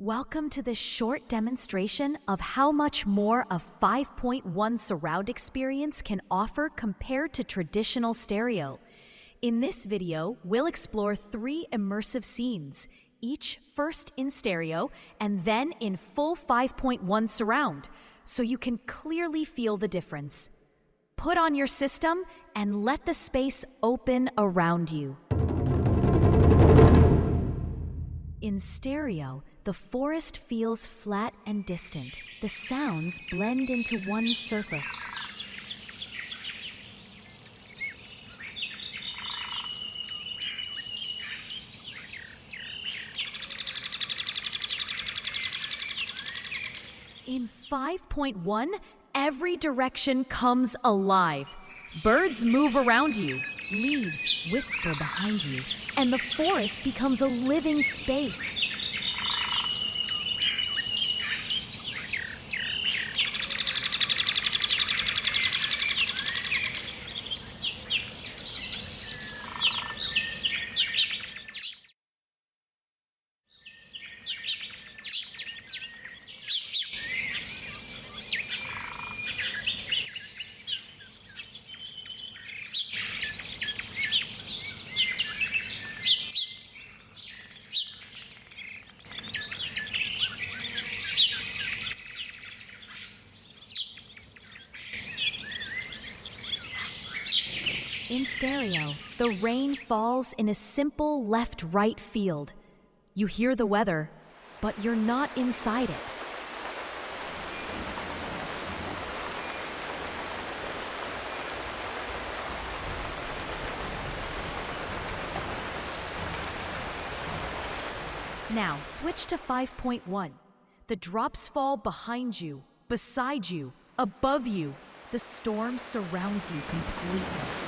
Welcome to this short demonstration of how much more a 5.1 surround experience can offer compared to traditional stereo. In this video, we'll explore 3 immersive scenes, each first in stereo and then in full 5.1 surround, so you can clearly feel the difference. Put on your system and let the space open around you. In stereo, the forest feels flat and distant. The sounds blend into one surface. In 5.1, every direction comes alive. Birds move around you, leaves whisper behind you, and the forest becomes a living space. In stereo, the rain falls in a simple left-right field. You hear the weather, but you're not inside it. Now, switch to 5.1. The drops fall behind you, beside you, above you. The storm surrounds you completely.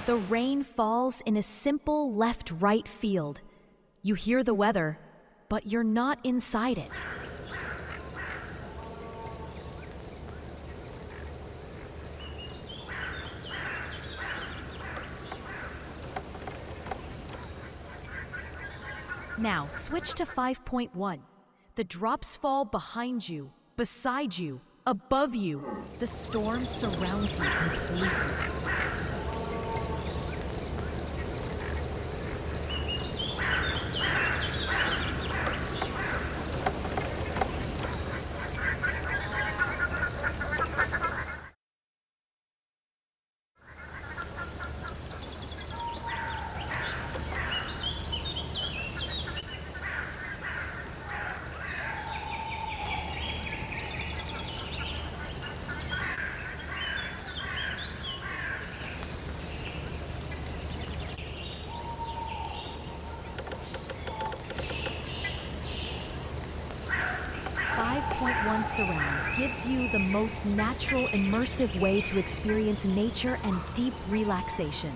The rain falls in a simple left-right field. You hear the weather, but you're not inside it. Now, switch to 5.1. The drops fall behind you, beside you, above you. The storm surrounds you completely. .1 Surround gives you the most natural, immersive way to experience nature and deep relaxation.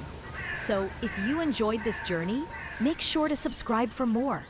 So, if you enjoyed this journey, make sure to subscribe for more.